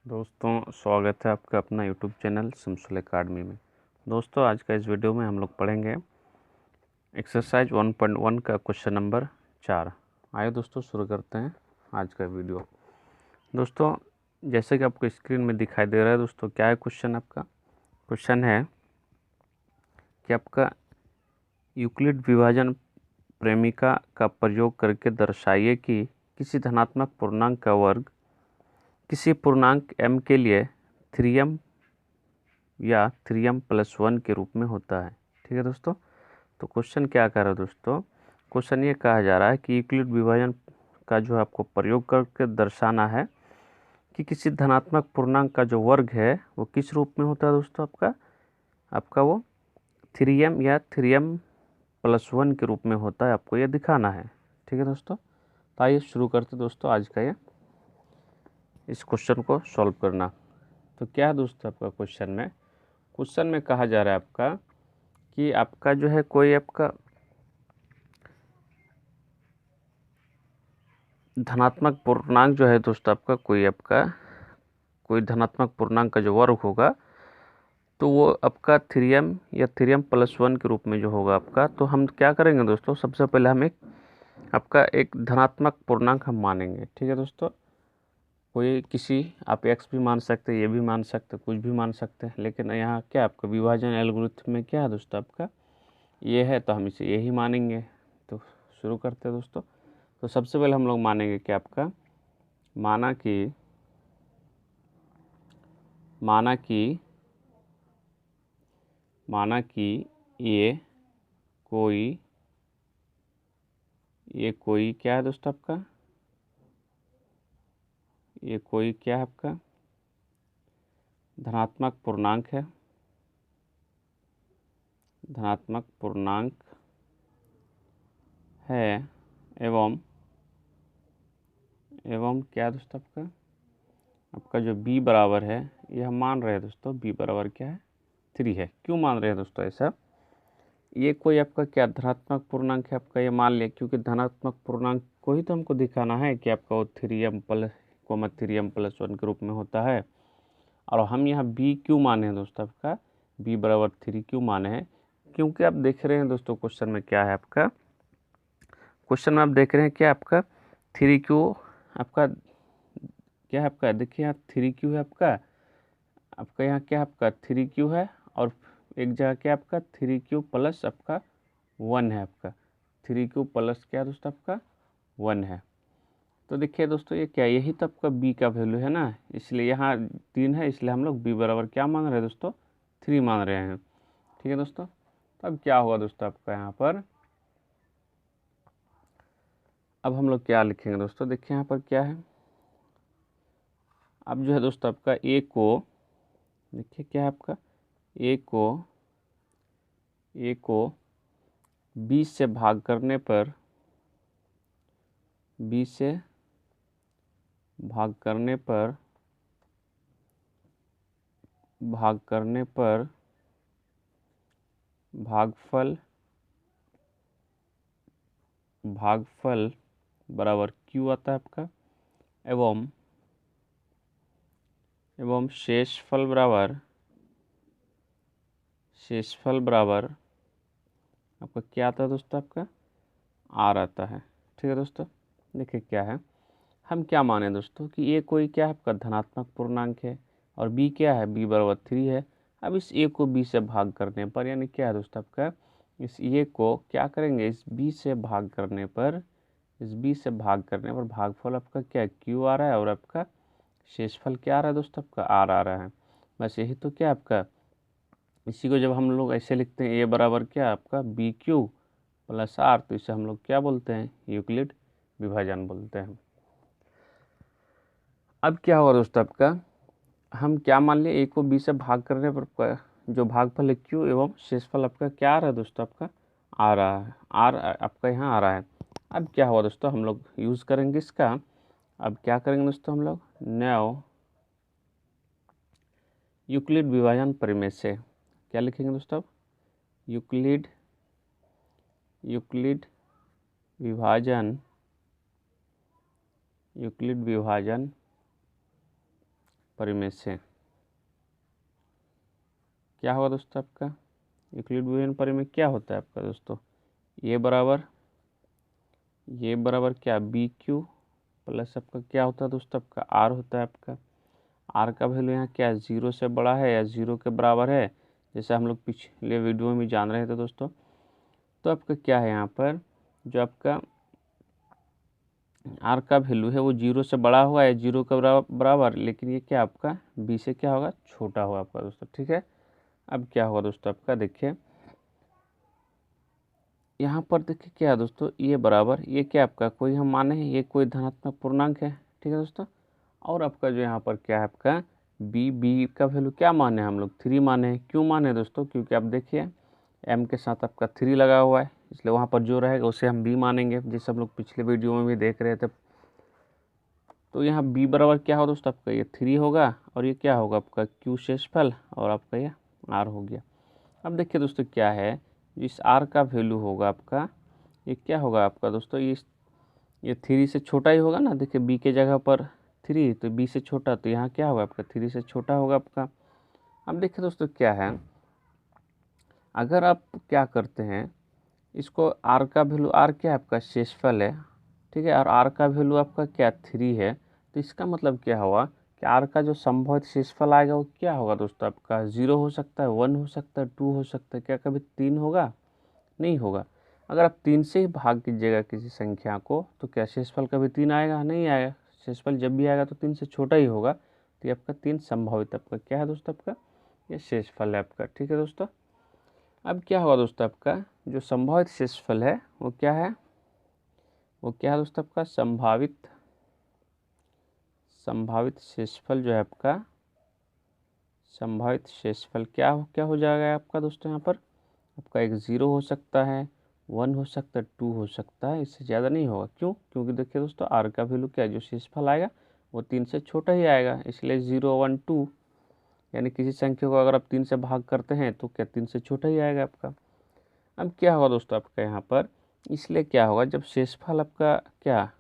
दोस्तों स्वागत है आपका अपना यूट्यूब चैनल सिम्सल एकेडमी में। दोस्तों आज का इस वीडियो में हम लोग पढ़ेंगे एक्सरसाइज 1.1 का क्वेश्चन नंबर 4। आइए दोस्तों शुरू करते हैं आज का वीडियो। दोस्तों जैसे कि आपको स्क्रीन में दिखाई दे रहा है दोस्तों, क्या है क्वेश्चन आपका? क्वेश्चन है कि आपका यूक्लिड विभाजन प्रेमिका का प्रयोग करके दर्शाइए कि किसी धनात्मक पूर्णांक का वर्ग किसी पूर्णांक m के लिए 3m या 3m+1 के रूप में होता है। ठीक है दोस्तों, तो क्वेश्चन क्या कर रहा है दोस्तों? क्वेश्चन ये कहा जा रहा है कि यूक्लिड विभाजन का जो आपको प्रयोग करके दर्शाना है कि किसी धनात्मक पूर्णांक का जो वर्ग है वो किस रूप में होता है दोस्तों? आपका वो 3m या 3m+1 के रूप में होता है, आपको ये दिखाना है। ठीक है दोस्तों, तो आइए शुरू करते दोस्तों आज का ये इस क्वेश्चन को सॉल्व करना। तो क्या है दोस्तों आपका क्वेश्चन में कहा जा रहा है आपका कि आपका जो है कोई आपका धनात्मक पूर्णांक जो है दोस्तों, कोई धनात्मक पूर्णांक का जो वर्ग होगा तो वो आपका 3m या 3m+1 के रूप में जो होगा आपका, तो हम क्या करेंगे दोस्तों? सबसे पहले हम एक धनात्मक पूर्णांक हम मानेंगे। ठीक है दोस्तों, कोई किसी आप x भी मान सकते हैं, ये भी मान सकते हैं, कुछ भी मान सकते हैं, लेकिन यहाँ क्या आपका विभाजन एल्गोरिथम में क्या है दोस्तों? आपका ये है तो हम इसे यही मानेंगे। तो शुरू करते हैं दोस्तों। तो सबसे पहले हम लोग मानेंगे कि आपका माना कि ये कोई क्या है दोस्तों? ये कोई क्या है आपका धनात्मक पूर्णांक है एवं क्या है दोस्तों? आपका जो b बराबर है, ये हम मान रहे हैं दोस्तों b बराबर क्या है? 3 है। क्यों मान रहे हैं दोस्तों ऐसा? ये कोई आपका क्या धनात्मक पूर्णांक है आपका, ये मान लिया क्योंकि धनात्मक पूर्णांक को ही तो हमको दिखाना है कि आपका वो 3m+1 के रूप में होता है। और हम यहाँ b क्यों माने हैं दोस्तों? आपका b बराबर 3 क्यों माने हैं? क्योंकि आप देख रहे हैं दोस्तों क्वेश्चन में क्या है आपका, क्वेश्चन में आप देख रहे हैं क्या आपका 3q आपका क्या है आपका, देखिए यहाँ 3q है आपका यहाँ क्या आपका 3q है, और एक जगह क्या आपका 3q प्लस आपका 1 है, आपका 3q प्लस क्या दोस्तों? आपका 1 है। तो देखिए दोस्तों ये क्या, यही तो आपका b का वैल्यू है ना, इसलिए यहाँ 3 है, इसलिए हम लोग b बराबर क्या मान रहे हैं दोस्तों? 3 मान रहे हैं। ठीक है दोस्तों, तो अब क्या होगा दोस्तों आपका यहाँ पर, अब हम लोग क्या लिखेंगे दोस्तों? देखिए यहाँ पर क्या है, अब जो है दोस्तों आपका a को देखिए क्या है आपका a को 20 से भाग करने पर भागफल बराबर q आता है आपका, एवं शेषफल बराबर आपका क्या आता है दोस्तों? आपका r आता है। ठीक है दोस्तों, देखिए क्या है, हम क्या माने दोस्तों कि ये कोई क्या है आपका धनात्मक पूर्णांक है और b क्या है? b बराबर 3 है। अब इस a को b से भाग करने पर यानी क्या है दोस्तों आपका, इस a को क्या करेंगे, इस b से भाग करने पर भागफल आपका क्या q आ रहा है और आपका शेषफल क्या आ रहा है दोस्तों? आपका r आ रहा है। बस यही तो क्या आपका, इसी को जब हम लोग ऐसे लिखते हैं a बराबर क्या आपका BQ प्लस r, तो इसे हम लोग क्या बोलते हैं? यूक्लिड विभाजन बोलते हैं। अब क्या होगा दोस्तों आपका, हम क्या मान लिए a को b से भाग करने पर जो भागफल है q एवं शेषफल आपका क्या आ रहा है दोस्तों? आपका आ रहा है r आपका यहाँ आ रहा है। अब क्या हुआ दोस्तों, हम लोग यूज़ करेंगे इसका, अब क्या करेंगे दोस्तों? हम लोग न्यू यूक्लिड विभाजन प्रमेय से क्या लिखेंगे दोस्तों? अब यूक्लिड विभाजन परिमेय से क्या होगा दोस्तों आपका यूक्लिड विभिन्न परिमेय क्या होता है आपका दोस्तों, ये बराबर क्या बी क्यू प्लस आपका क्या होता है दोस्तों आपका आर होता है आपका। आर का वैल्यू यहाँ क्या है, 0 से बड़ा है या 0 के बराबर है, जैसे हम लोग पिछले वीडियो में जान रहे थे दोस्तों। तो आपका क्या है यहाँ पर जो आपका आर का वैल्यू है वो 0 से बड़ा होगा या 0 के बराबर, लेकिन ये क्या आपका बी से क्या होगा, छोटा होगा आपका दोस्तों। ठीक है, अब क्या होगा दोस्तों आपका, देखिए यहाँ पर देखिए क्या है दोस्तों, ये बराबर ये क्या आपका कोई हम माने हैं ये कोई धनात्मक पूर्णांक है। ठीक है दोस्तों, और आपका जो यहाँ पर क्या है आपका बी का वैल्यू क्या माने हम लोग 3 माने हैं। क्यों माने दोस्तों, क्योंकि आप देखिए एम के साथ आपका 3 लगा हुआ है, इसलिए वहाँ पर जो रहेगा उसे हम बी मानेंगे, जैसे हम लोग पिछले वीडियो में भी देख रहे थे। तो यहाँ बी बराबर क्या होगा दोस्तों आपका ये 3 होगा, और ये क्या होगा आपका क्यू शेषफल, और आपका ये आर हो गया। अब देखिए दोस्तों क्या है, इस आर का वैल्यू होगा आपका ये क्या होगा आपका दोस्तों, ये 3 से छोटा ही होगा ना। देखिए बी के जगह पर 3 तो बी से छोटा, तो यहाँ क्या होगा आपका 3 से छोटा होगा आपका। अब देखिए दोस्तों क्या है, अगर आप क्या करते हैं इसको आर का वैल्यू, आर क्या है आपका शेषफल है, ठीक है, और आर का वैल्यू आपका क्या 3 है, तो इसका मतलब क्या हुआ कि आर का जो संभावित शेषफल आएगा वो क्या होगा दोस्तों आपका 0 हो सकता है, 1 हो सकता है, 2 हो सकता है, क्या कभी 3 होगा, नहीं होगा। अगर आप 3 से ही भाग कीजिएगा किसी संख्या को तो क्या शेषफल कभी 3 आएगा, नहीं आएगा। शेषफल जब भी आएगा तो 3 से छोटा ही होगा, तो ये आपका 3 संभावित आपका क्या है दोस्तों आपका ये शेषफल है आपका। ठीक है दोस्तों, अब क्या होगा दोस्तों आपका जो संभावित शेषफल है वो क्या है, वो क्या है दोस्तों आपका संभावित शेषफल जो है आपका संभावित शेषफल क्या हो जाएगा आपका दोस्तों, यहाँ पर आपका एक 0 हो सकता है, 1 हो सकता है, 2 हो सकता है, इससे ज़्यादा नहीं होगा। क्यों, क्योंकि देखिए दोस्तों आर का वैल्यू क्या है जो शेषफल आएगा वो 3 से छोटा ही आएगा, इसलिए 0, 1, 2 यानी किसी संख्या को अगर आप 3 से भाग करते हैं तो क्या 3 से छोटा ही आएगा आपका। अब क्या होगा दोस्तों आपका यहाँ पर, इसलिए क्या होगा जब शेषफल आपका क्या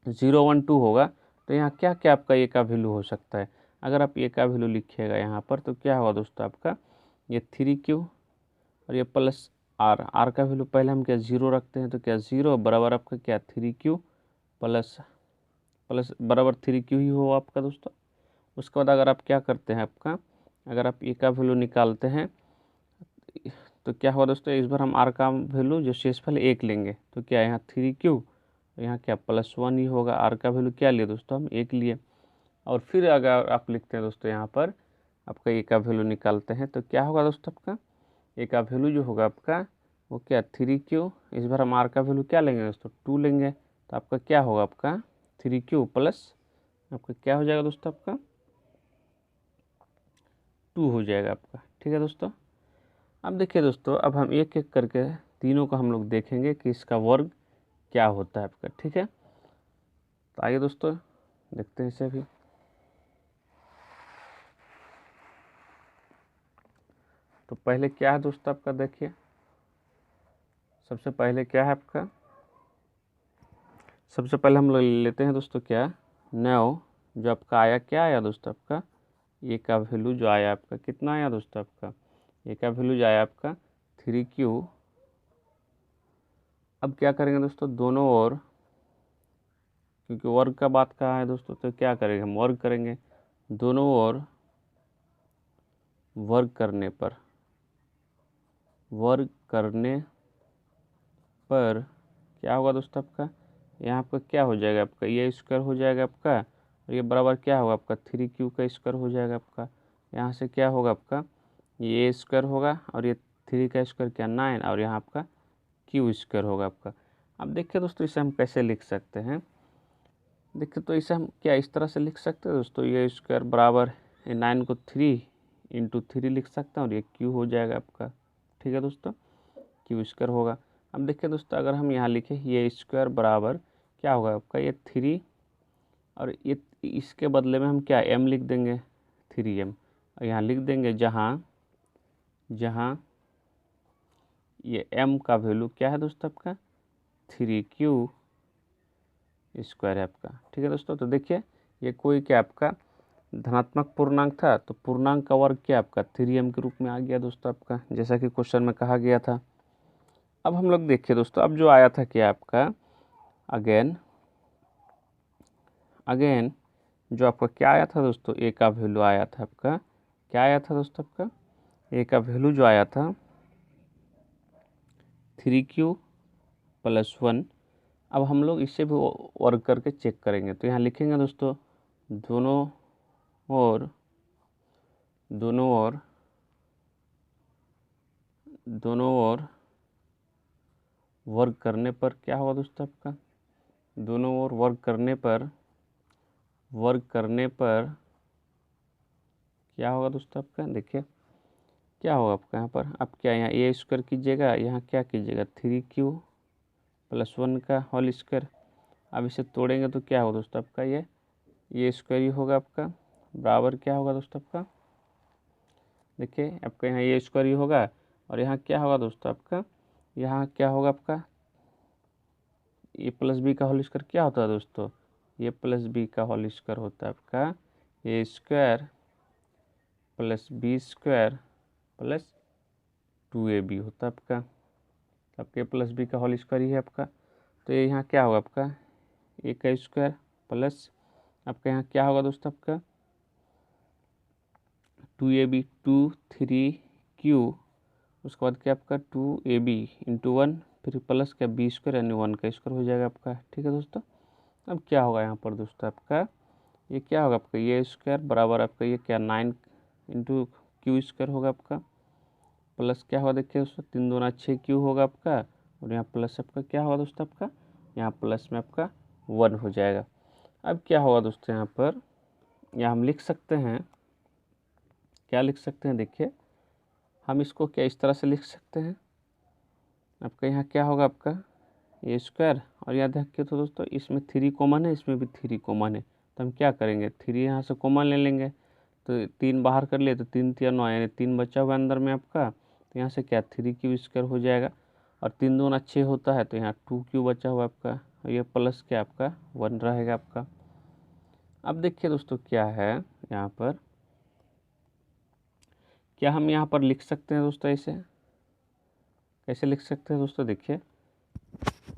0, 1, 2 होगा तो यहाँ क्या क्या आपका ए का वैल्यू हो सकता है। अगर आप ए का वैल्यू लिखिएगा यहाँ पर तो क्या होगा दोस्तों आपका ये 3Q और ये प्लस आर का वैल्यू पहले हम क्या 0 रखते हैं, तो क्या 0 बराबर आपका क्या 3Q प्लस बराबर 3Q ही हो आपका दोस्तों। उसके बाद अगर आप क्या करते हैं आपका, अगर आप ए का वैल्यू निकालते हैं तो क्या होगा दोस्तों, इस बार हम आर का वैल्यू जो शेषफल 1 लेंगे, तो क्या यहाँ 3Q यहाँ क्या +1 ही होगा। आर का वैल्यू क्या लिए दोस्तों हम 1 लिए, और फिर अगर आप लिखते हैं दोस्तों यहाँ पर आपका ए का वैल्यू निकालते हैं तो क्या होगा दोस्तों आपका ए का वैल्यू जो होगा आपका वो क्या 3Q, इस बार हम आर का वैल्यू क्या लेंगे दोस्तों 2 लेंगे, तो आपका क्या होगा आपका 3Q प्लस आपका क्या हो जाएगा दोस्तों आपका 2 हो जाएगा आपका। ठीक है दोस्तों, अब देखिए दोस्तों अब हम एक एक करके तीनों का हम लोग देखेंगे कि इसका वर्ग क्या होता है आपका। ठीक है, तो आइए दोस्तों देखते हैं इसे भी। तो पहले क्या है दोस्तों आपका, देखिए सबसे पहले क्या है आपका, सबसे पहले हम लोग लेते हैं दोस्तों क्या 9 जो आपका आया, क्या आया दोस्तों आपका ए का वैल्यू जो आया आपका कितना आया दोस्तों आपका ए का वैल्यू जो आया आपका 3Q। अब क्या करेंगे दोस्तों दोनों ओर, क्योंकि वर्ग का बात कहा है दोस्तों, तो क्या करेंगे हम वर्ग करेंगे, दोनों ओर वर्ग करने पर क्या होगा दोस्तों आपका, यहाँ आपका क्या हो जाएगा आपका ये स्क्वायर हो जाएगा आपका, और ये बराबर क्या होगा आपका 3Q का स्क्वायर हो जाएगा आपका। यहाँ से क्या होगा आपका ये स्क्वायर होगा, और ये 3 का स्क्वायर क्या 9, और यहाँ आपका Q स्क्वायर होगा आपका। अब देखिए दोस्तों इसे हम कैसे लिख सकते हैं, देखिए तो इसे हम क्या इस तरह से लिख सकते हैं दोस्तों, ये स्क्वायर बराबर 9 को 3 × 3 लिख सकते हैं, और ये Q हो जाएगा आपका। ठीक है दोस्तों, Q स्क्वायर होगा। अब देखिए दोस्तों अगर हम यहाँ लिखें ये स्क्वायर बराबर क्या होगा आपका ये 3, और ये इसके बदले में हम क्या m लिख देंगे 3m, और यहाँ लिख देंगे जहाँ ये m का वैल्यू क्या है दोस्तों आपका 3Q स्क्वायर है आपका। ठीक है दोस्तों, तो देखिए ये कोई क्या आपका धनात्मक पूर्णांक था तो पूर्णांक का वर्ग क्या आपका 3m के रूप में आ गया दोस्तों आपका, जैसा कि क्वेश्चन में कहा गया था। अब हम लोग देखिए दोस्तों, अब जो आया था क्या आपका अगेन जो आपका क्या आया था दोस्तों, ए का वैल्यू आया था आपका, क्या आया था दोस्तों आपका, ए का वैल्यू जो आया था 3q + 1। अब हम लोग इससे भी वर्क करके चेक करेंगे, तो यहाँ लिखेंगे दोस्तों दोनों ओर वर्क करने पर क्या होगा दोस्तों आपका, दोनों ओर वर्क करने पर क्या होगा दोस्तों आपका, देखिए क्या होगा आपका यहाँ पर, आप क्या यहाँ ए स्क्वायर कीजिएगा, यहाँ क्या कीजिएगा 3q + 1 का होल स्क्वायर। अब इसे तोड़ेंगे तो क्या होगा दोस्तों आपका, ये स्क्वायर ही होगा आपका, बराबर क्या होगा दोस्तों आपका, देखिए आपका यहाँ ये स्क्वायर ही होगा, और यहाँ क्या होगा दोस्तों आपका, यहाँ क्या होगा आपका ए प्लस बी का होल स्क्वायर क्या होता है दोस्तों, ए प्लस बी का होल स्क्वायर होता है आपका ए स्क्वायर + बी स्क्वायर + 2ab होता है आपका, आपके प्लस बी का होल स्क्वायर ही है आपका। तो ये यहाँ क्या होगा आपका ए का स्क्वायर प्लस आपका यहाँ क्या होगा दोस्तों आपका 2ab 2 3q, उसके बाद क्या आपका 2ab × 1 फिर प्लस क्या बी स्क्वायर यानी 1 का स्क्वायर हो जाएगा आपका। ठीक है दोस्तों, अब क्या होगा यहाँ पर दोस्तों आपका, ये क्या होगा आपका ये स्क्वायर बराबर आपका ये क्या 9 × q स्क्वायर होगा आपका, प्लस क्या होगा देखिए दोस्तों 3 दूना 6q होगा आपका, और यहाँ प्लस आपका क्या होगा दोस्तों आपका, यहाँ प्लस में आपका 1 हो जाएगा। अब क्या होगा दोस्तों यहाँ पर, या हम लिख सकते हैं, क्या लिख सकते हैं, देखिए हम इसको क्या इस तरह से लिख सकते हैं, आपका यहाँ क्या होगा आपका ए स्क्वायर, और याद रखिए तो दोस्तों इसमें 3 कॉमन है, इसमें भी 3 कॉमन है, तो हम क्या करेंगे 3 यहाँ से कॉमन ले लेंगे, तो 3 बाहर कर लिए तो 3 3 9 यानी 3 बचा हुआ अंदर में आपका, तो यहाँ से क्या 3q स्क्वायर हो जाएगा, और 3 दूना 6 होता है तो यहाँ 2q बचा हुआ आपका, और ये प्लस क्या आपका 1 रहेगा आपका। अब देखिए दोस्तों क्या है यहाँ पर, क्या हम यहाँ पर लिख सकते हैं दोस्तों, ऐसे कैसे लिख सकते हैं दोस्तों, देखिए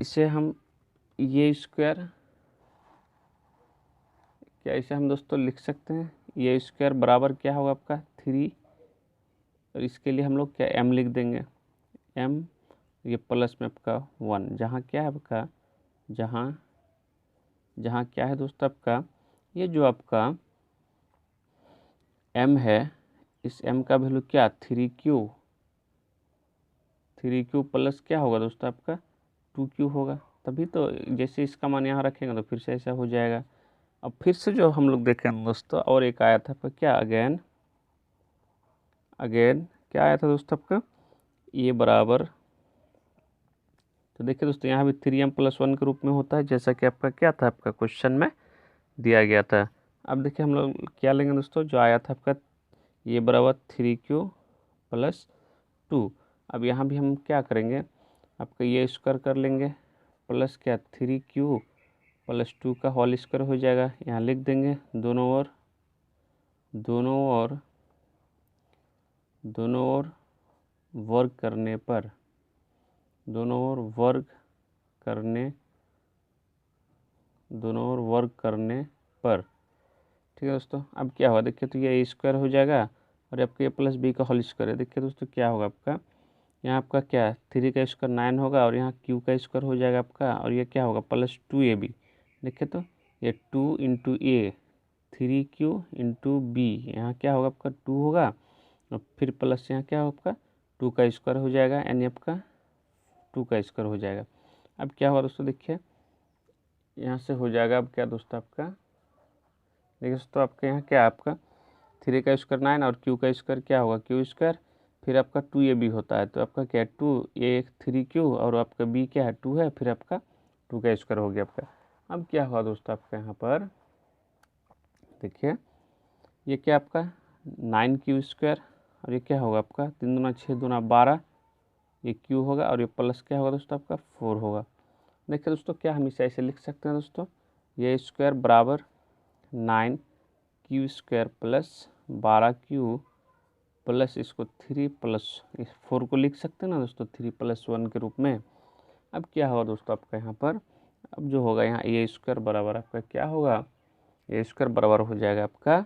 इसे हम ये स्क्वायर, क्या इसे हम दोस्तों लिख सकते हैं ये स्क्वायर बराबर क्या होगा आपका 3, और इसके लिए हम लोग क्या m लिख देंगे, m ये प्लस में आपका 1, जहाँ क्या है आपका, जहाँ क्या है दोस्तों आपका, ये जो आपका m है, इस m का वैल्यू क्या 3q प्लस क्या होगा दोस्तों आपका 2q होगा, तभी तो जैसे इसका मान यहाँ रखेंगे तो फिर से ऐसा हो जाएगा। अब फिर से जो हम लोग देखें दोस्तों, और एक आया था आपका क्या अगेन क्या आया था दोस्तों आपका ये बराबर, तो देखिए दोस्तों यहाँ भी 3m + 1 के रूप में होता है, जैसा कि आपका क्या था आपका क्वेश्चन में दिया गया था। अब देखिए हम लोग क्या लेंगे दोस्तों, जो आया था आपका ये बराबर 3q + 2, अब यहाँ भी हम क्या करेंगे आपका ये स्क्वायर कर लेंगे, प्लस क्या 3q + 2 का होल स्क्वायर हो जाएगा, यहाँ लिख देंगे दोनों ओर वर्ग करने पर, ठीक है दोस्तों। अब क्या होगा देखिए, तो ये स्क्वायर हो जाएगा, और आपका ये प्लस बी का होल स्क्वायर है, देखिए दोस्तों क्या होगा आपका, यहाँ आपका क्या 3 का स्क्वायर 9 होगा, और यहाँ q का स्क्वायर हो जाएगा आपका, और ये क्या होगा +2ab, देखिए तो ये 2 × a 3q × b, यहाँ क्या होगा आपका 2 होगा, और फिर प्लस यहाँ क्या होगा आपका 2 का स्क्वायर हो जाएगा, यानी आपका 2 का स्क्वायर हो जाएगा। अब क्या होगा दोस्तों, देखिए यहाँ से हो जाएगा, अब क्या दोस्तों आपका देखिए दोस्तों आपके यहाँ क्या आपका 3 का स्क्वायर 9 और q का स्क्वायर क्या होगा q स्क्वायर, फिर आपका 2ab होता है, तो आपका क्या है 2a 3q, और आपका b क्या है 2 है, फिर आपका 2 का स्क्वायर हो गया आपका। अब क्या हुआ दोस्तों आपका यहाँ पर देखिए, ये क्या आपका 9q स्क्वायर, और ये क्या होगा आपका 3 दूना 6 दूना 12, ये q होगा, और ये प्लस क्या होगा दोस्तों आपका 4 होगा। देखिए दोस्तों क्या हम इसे ऐसे लिख सकते हैं दोस्तों, ये स्क्वायर बराबर 9 Q square plus 12Q plus इसको 3 प्लस 4 को लिख सकते हैं ना दोस्तों, 3 + 1 के रूप में। अब क्या होगा दोस्तों आपका यहाँ पर, अब जो होगा यहाँ ए स्क्वायर बराबर आपका क्या होगा, ए स्क्वायर बराबर हो जाएगा आपका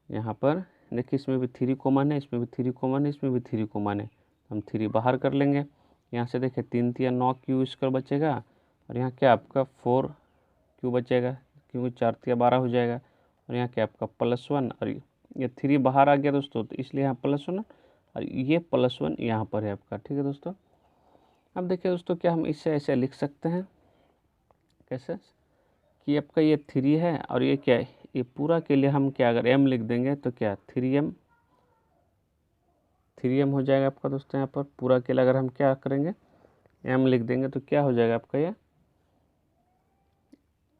यहाँ पर, देखिए इसमें भी 3 कॉमन है, इसमें भी 3 कॉमन है, इसमें भी 3 कॉमन है, हम 3 बाहर कर लेंगे। यहाँ से देखिए 3 × 9 क्यू स्क्वायर बचेगा, और यहाँ क्या आपका 4Q बचेगा, क्योंकि 4 × 12 हो जाएगा, और यहाँ क्या आपका +1, और ये 3 बाहर आ गया दोस्तों, तो इसलिए यहाँ +1, और ये +1 यहाँ पर है आपका। ठीक है दोस्तों, अब देखिए दोस्तों क्या हम इससे ऐसे लिख सकते हैं, कैसे कि आपका ये 3 है, और ये क्या है, ये पूरा के लिए हम क्या अगर m लिख देंगे तो क्या 3m हो जाएगा आपका दोस्तों। यहाँ पर पूरा के लिए अगर हम क्या करेंगे, m लिख देंगे तो क्या हो जाएगा आपका, ये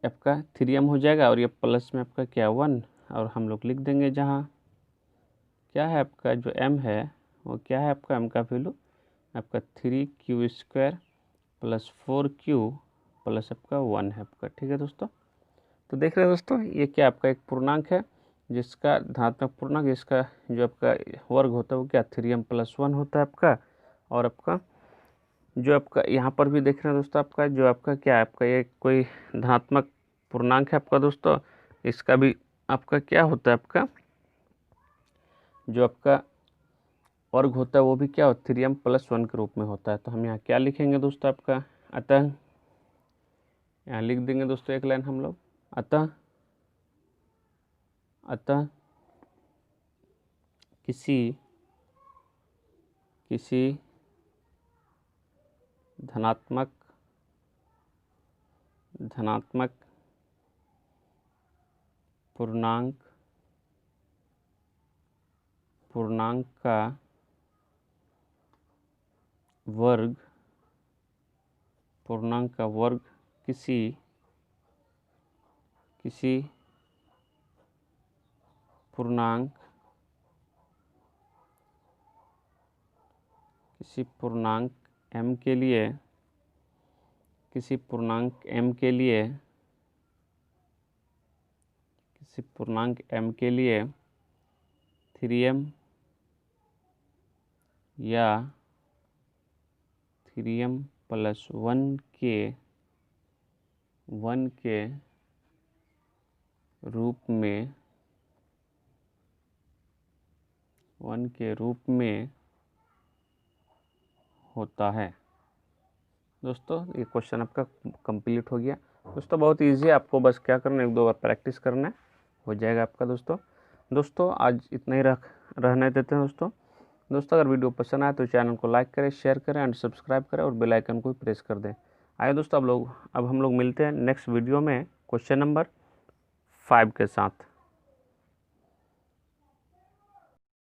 आपका 3m हो जाएगा, और ये प्लस में आपका क्या 1, और हम लोग लिख देंगे जहाँ क्या है आपका जो m है वो क्या है आपका, m का वैल्यू आपका 3Q square plus 4Q plus आपका 1 है आपका। ठीक है दोस्तों, तो देख रहे हैं दोस्तों ये क्या आपका एक पूर्णांक है जिसका धनात्मक पूर्णांक, जिसका जो आपका वर्ग होता है वो क्या 3m + 1 होता है आपका। और आपका जो आपका यहाँ पर भी देख रहे हैं दोस्तों आपका जो आपका क्या है आपका ये कोई धनात्मक पूर्णांक है आपका दोस्तों, इसका भी आपका क्या होता है आपका जो आपका वर्ग होता है वो भी क्या होता है 3m + 1 के रूप में होता है। तो हम यहाँ क्या लिखेंगे दोस्तों आपका, अतः यहाँ लिख देंगे दोस्तों एक लाइन हम लोग, अतः किसी धनात्मक पूर्णांक का वर्ग किसी पूर्णांक m के लिए 3m या 3m + 1 के रूप में होता है। दोस्तों ये क्वेश्चन आपका कंप्लीट हो गया दोस्तों, बहुत इजी है, आपको बस क्या करना है 1-2 बार प्रैक्टिस करना है, हो जाएगा आपका दोस्तों आज इतना ही रहने देते हैं दोस्तों अगर वीडियो पसंद आए तो चैनल को लाइक करें, शेयर करें एंड सब्सक्राइब करें, और बेल आइकन को प्रेस कर दें। आइए दोस्तों अब हम लोग मिलते हैं नेक्स्ट वीडियो में क्वेश्चन नंबर 5 के साथ।